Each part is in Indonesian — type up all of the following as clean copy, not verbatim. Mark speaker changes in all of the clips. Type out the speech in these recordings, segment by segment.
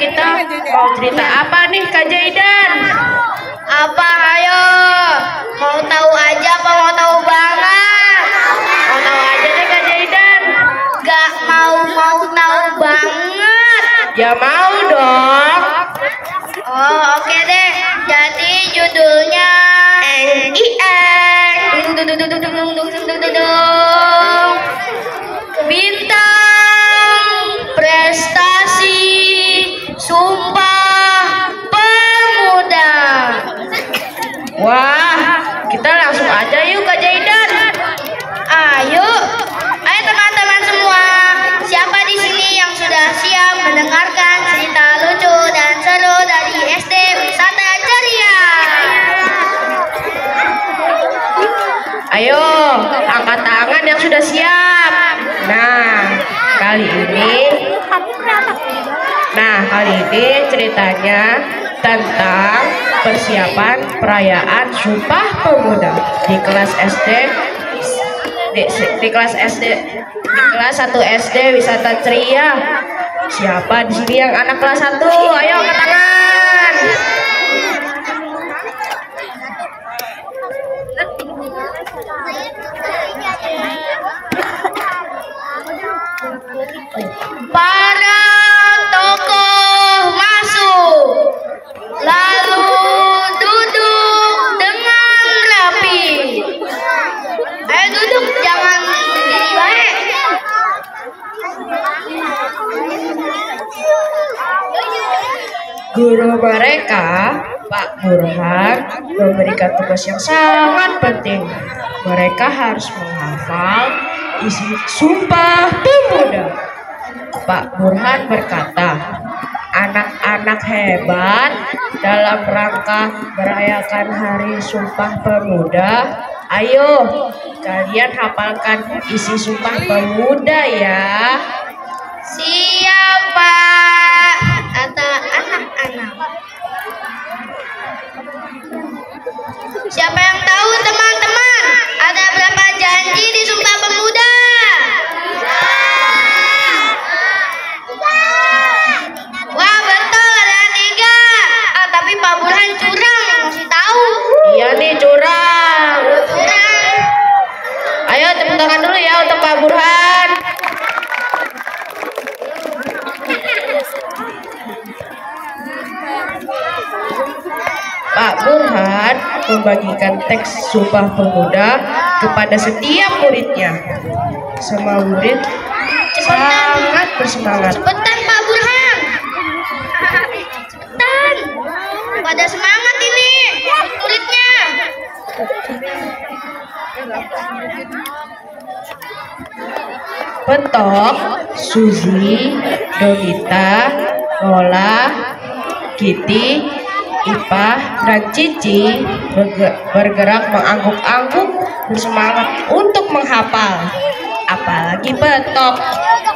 Speaker 1: kita mau cerita apa nih Kak Jaidan?
Speaker 2: Apa ayo? Mau tahu aja apa mau tahu banget?
Speaker 1: Mau tahu aja deh Kak Jaidan.
Speaker 2: Gak mau tahu banget.
Speaker 1: Ya mau dong.
Speaker 2: Oh oke deh. Jadi judulnya Bintang Prestasi Sumpah Pemuda.
Speaker 1: Wah, kita langsung aja yuk Kak Jaidan.
Speaker 2: Ayo teman-teman semua. Siapa di sini yang sudah siap mendengarkan cerita lucu dan seru dari SD Wisata Ceria?
Speaker 1: Ayo, angkat tangan yang sudah siap. Kali ini ceritanya tentang persiapan perayaan Sumpah Pemuda di kelas SD di kelas 1 SD Wisata Ceria. Siapa di sini yang anak kelas 1? Ayo angkat tangan.
Speaker 2: Para tokoh masuk, lalu duduk dengan rapi. Ayo duduk, jangan berdiri baik.
Speaker 1: Guru mereka, Pak Burhan, memberikan tugas yang sangat penting. Mereka harus menghafal isi Sumpah Pemuda. Pak Burhan berkata, anak-anak hebat, dalam rangka merayakan Hari Sumpah Pemuda, ayo kalian hafalkan isi Sumpah Pemuda ya.
Speaker 2: Siapa? Kata anak-anak. Siapa yang tahu teman-teman? Ada berapa janji di Sumpah Pemuda? Wah betul ada 3. Tapi Pak Burhan curang masih tahu.
Speaker 1: Iya nih curang. Ayo tepuk tangan dulu ya untuk Pak Burhan. Pak Burhan membagikan teks Sumpah Pemuda kepada setiap muridnya. Semua murid sangat bersemangat.
Speaker 2: Cepetan Pak Burhan. Cepetan. Pada semangat ini muridnya.
Speaker 1: Petok, Suzy, Donita, Lola, Kitty, Ipah, dan Cici bergerak mengangguk-angguk bersemangat untuk menghafal. Apalagi Petok,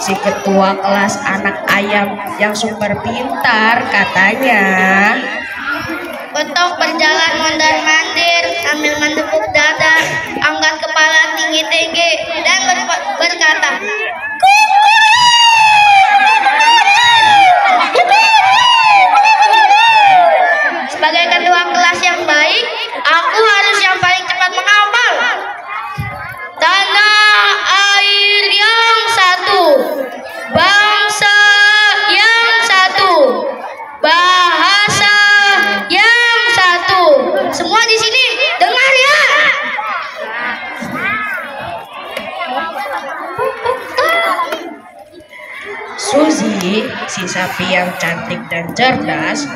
Speaker 1: si ketua kelas anak ayam yang super pintar katanya.
Speaker 2: Petok berjalan mondar-mandir sambil menepuk dada, angkat kepala tinggi-tinggi dan berkata, sebagai ketua kelas yang baik, aku harus yang paling cepat menghafal. Tanah air yang satu, bangsa yang satu, bahasa yang satu. Semua di sini dengar ya.
Speaker 1: Suzy, si sapi yang cantik dan cerdas,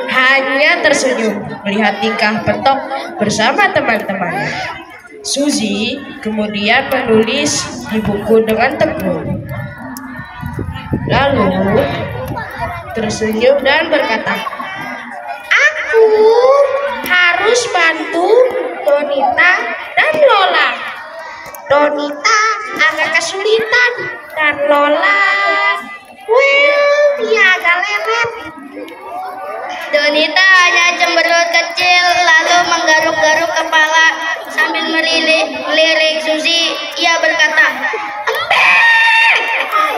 Speaker 1: hanya tersenyum melihat tingkah Petok bersama teman-temannya. Suzy kemudian menulis di buku dengan tekun. Lalu tersenyum dan berkata, aku harus bantu Donita dan Lola. Donita agak kesulitan dan Lola, dia agak lelet.
Speaker 2: Donita hanya cemberut kecil lalu menggaruk-garuk kepala sambil melirik Suzy. Ia berkata,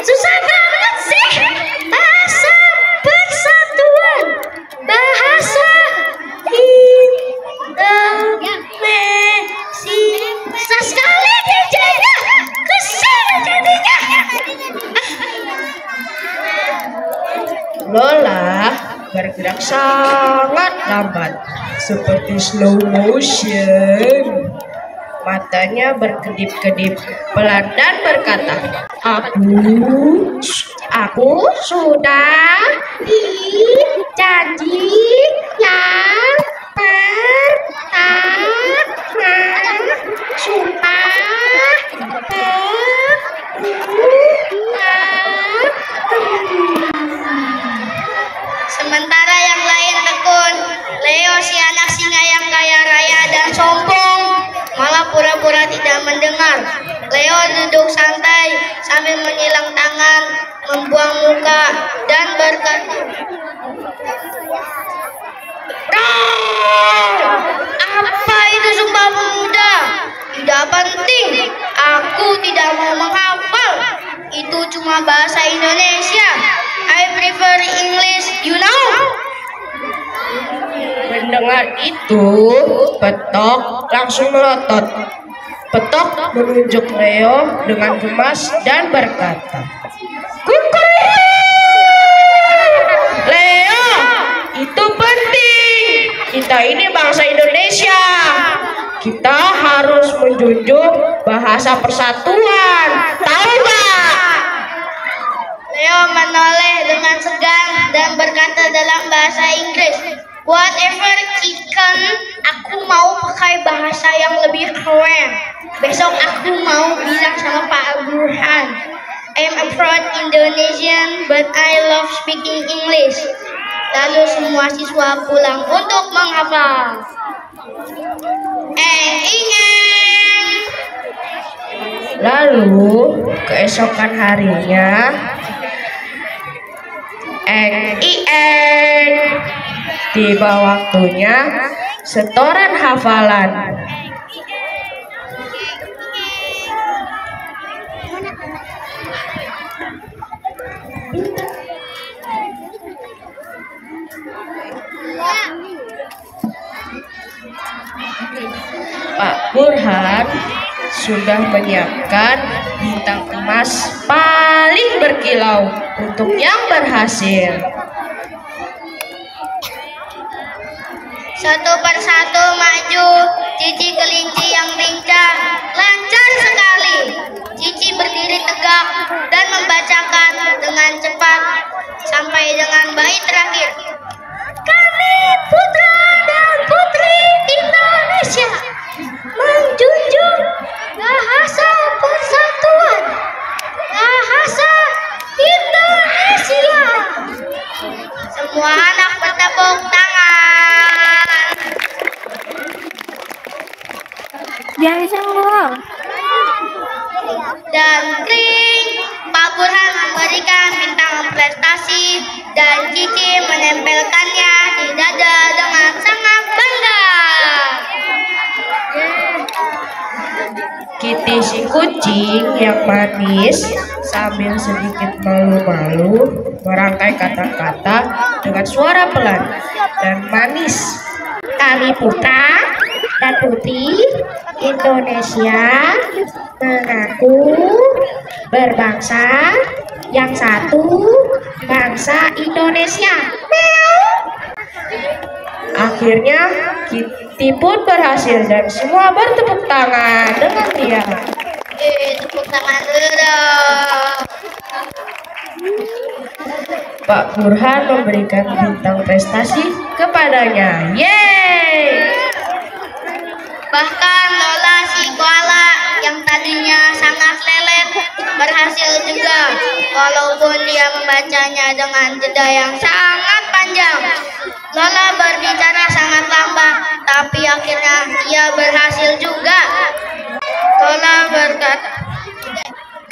Speaker 2: "Susah banget sih bahasa bersama
Speaker 1: Lola bergerak sangat lambat, seperti slow motion. Matanya berkedip-kedip pelan dan berkata, Aku sudah dijanji yang pertama. Sumpah
Speaker 2: Sementara yang lain tekun. Leo si anak singa yang kaya raya dan sombong malah pura-pura tidak mendengar. Leo duduk santai sambil menyilang tangan, membuang muka, dan berkata, "Apa itu Sumpah Pemuda? Tidak penting. Aku tidak mau menghafal. Itu cuma bahasa Indonesia. I prefer English, you know."
Speaker 1: Mendengar itu, Petok langsung melotot. Petok menunjuk Leo dengan gemas dan berkata, Leo, itu penting. Kita ini bangsa Indonesia. Kita harus menjunjung bahasa persatuan. Tahu gak?
Speaker 2: Leo menoleh dengan segan dan berkata dalam bahasa Inggris, "Whatever chicken, aku mau pakai bahasa yang lebih keren. Besok aku mau bilang sama Pak Burhan, I'm a proud Indonesian, but I love speaking English." Lalu semua siswa pulang untuk menghafal.
Speaker 1: Lalu keesokan harinya, tiba waktunya setoran hafalan. Pak Burhan sudah menyiapkan bintang emas paling berkilau untuk yang berhasil.
Speaker 2: Satu persatu maju Cici kelinci yang lincah, lancar sekali. Cici berdiri tegak dan membacakan dengan cepat sampai dengan bait terakhir. Kami putra dan putri Indonesia menjunjung bahasa persatuan, bahasa Indonesia. Semua anak bertepuk tangan.
Speaker 3: Jangan semua.
Speaker 2: Dan kring, Pak Burhan memberikan bintang prestasi dan Cici menempelkannya di dada dengan sangat bangga.
Speaker 1: Kitty si kucing yang manis sambil sedikit malu-malu merangkai kata-kata dengan suara pelan dan manis. Kami putra dan putri Indonesia mengaku berbangsa yang satu, bangsa Indonesia. Akhirnya Kitty pun berhasil dan semua bertepuk tangan dengan riang.
Speaker 2: Tepuk tangan dulu dong.
Speaker 1: Pak Burhan memberikan bintang prestasi kepadanya. Yeay!
Speaker 2: Bahkan Lola si koala yang tadinya sangat lelet berhasil juga, walaupun dia membacanya dengan jeda yang sangat panjang. Lola berbicara sangat lambat, tapi akhirnya ia berhasil juga. Lola berkata,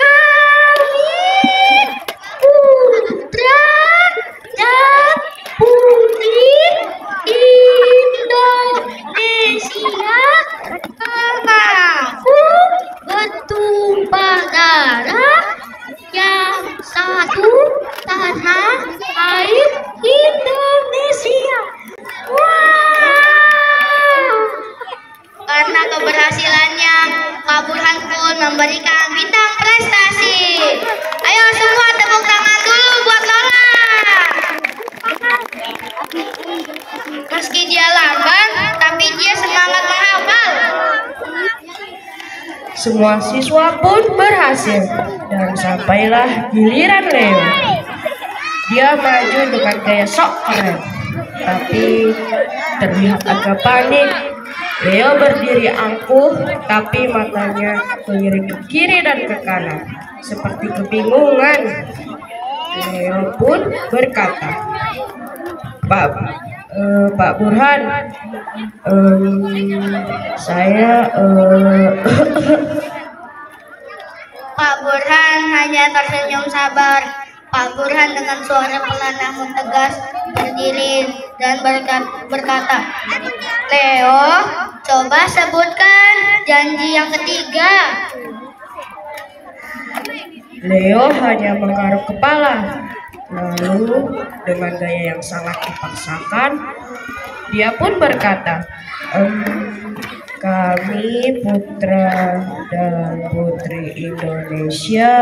Speaker 2: "Kami putra dan putri Indonesia mengaku bertumpah darah yang satu tanah air Indonesia." Meski dia lambat, tapi dia semangat menghafal.
Speaker 1: Semua siswa pun berhasil dan sampailah giliran Leo. Dia maju dengan gaya sok keren, tapi terlihat agak panik. Leo berdiri angkuh, tapi matanya melirik ke kiri dan ke kanan, seperti kebingungan. Leo pun berkata, Pak Burhan, saya
Speaker 2: Pak Burhan hanya tersenyum sabar. Pak Burhan dengan suara pelan namun tegas berdiri dan berkata, Leo, coba sebutkan janji yang ketiga.
Speaker 1: Leo hanya menggaruk kepala. Lalu dengan gaya yang sangat dipaksakan, dia pun berkata, kami putra dan putri Indonesia,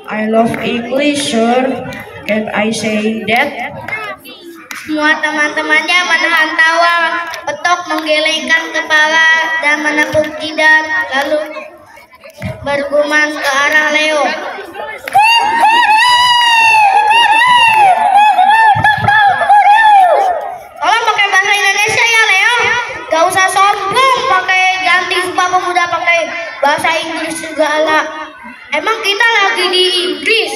Speaker 1: I love English, sir. Can I say that?
Speaker 2: Semua teman-temannya menahan tawa, Petok menggelengkan kepala dan menepuk jidat, lalu bergumam ke arah Leo. Tolong pakai bahasa Indonesia ya Leo. Gak usah sombong pakai ganti Sumpah Pemuda pakai bahasa Inggris segala. Emang kita lagi di Inggris?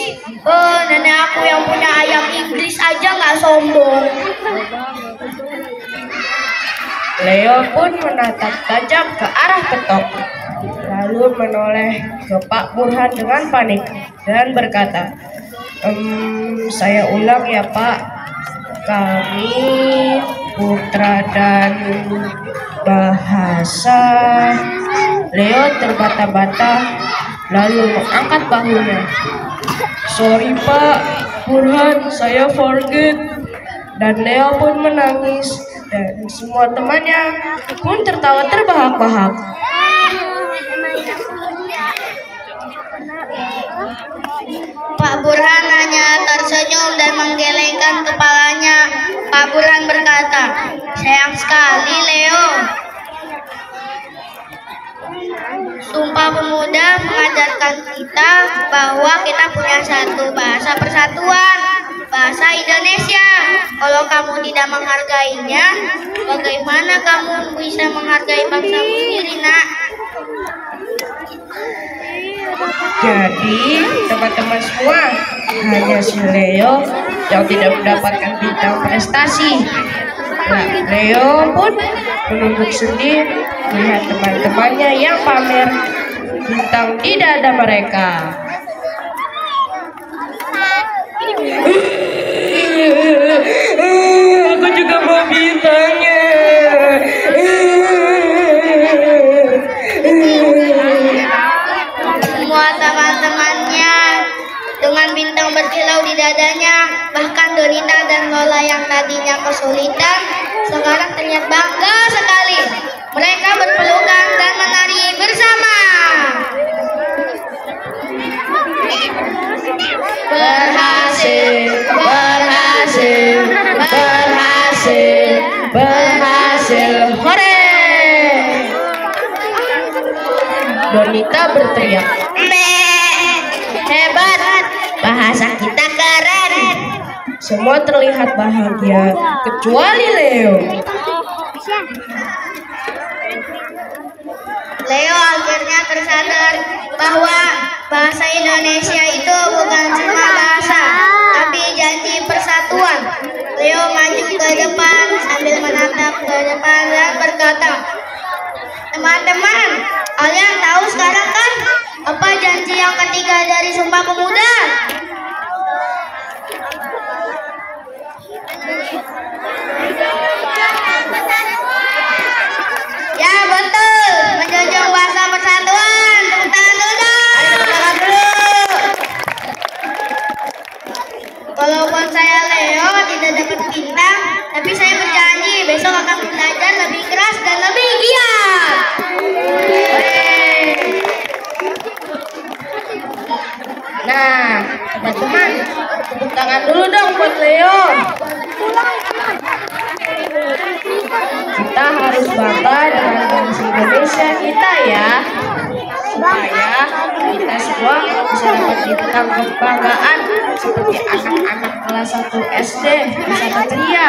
Speaker 2: Nenek aku yang punya ayam Inggris aja gak sombong.
Speaker 1: Leo pun menatap tajam ke arah Petok, lalu menoleh ke Pak Burhan dengan panik dan berkata, saya ulang ya Pak, kami putra dan bahasa. Leo terbata-bata lalu mengangkat bahunya. Sorry Pak Burhan, saya forget. Dan Leo pun menangis dan semua temannya pun tertawa terbahak-bahak.
Speaker 2: Pak Burhan hanya tersenyum dan menggelengkan kepalanya. Pak Burhan berkata, sayang sekali Leo. Sumpah Pemuda mengajarkan kita bahwa kita punya satu bahasa persatuan, bahasa Indonesia. Kalau kamu tidak menghargainya, bagaimana kamu bisa menghargai bangsamu sendiri, nak?
Speaker 1: Jadi teman-teman semua, hanya si Leo yang tidak mendapatkan bintang prestasi. Nah, Leo pun menunduk sedih melihat teman-temannya yang pamer bintang di dada mereka. Aku juga mau bintangnya.
Speaker 2: Semua teman-temannya dengan bintang berkilau di dadanya, bahkan Donita dan Lola yang tadinya kesulitan sekarang terlihat bangga sekali. Mereka berpelukan dan menari bersama.
Speaker 1: Berhasil, berhasil, berhasil, berhasil. Hore! Donita berteriak,
Speaker 2: Hebat, bahasa kita keren.
Speaker 1: semua terlihat bahagia kecuali Leo.
Speaker 2: Leo akhirnya tersadar bahwa bahasa Indonesia itu bukan cuma bahasa, tapi janji persatuan. Leo maju ke depan sambil menatap ke depan dan berkata, teman-teman, kalian tahu sekarang kan apa janji yang ketiga dari Sumpah Pemuda? Ya betul, menjunjung bahasa persatuan. Tepuk tangan dulu dong. Walaupun saya Leo tidak dapat bintang, tapi saya berjanji besok akan belajar lebih keras dan lebih giat.
Speaker 1: Nah, teman-teman, tepuk tangan dulu dong buat Leo. harus bangga dengan bangsa Indonesia kita ya, supaya kita semua bisa dapat bintang kebanggaan seperti anak-anak kelas 1 SD bisa ceria.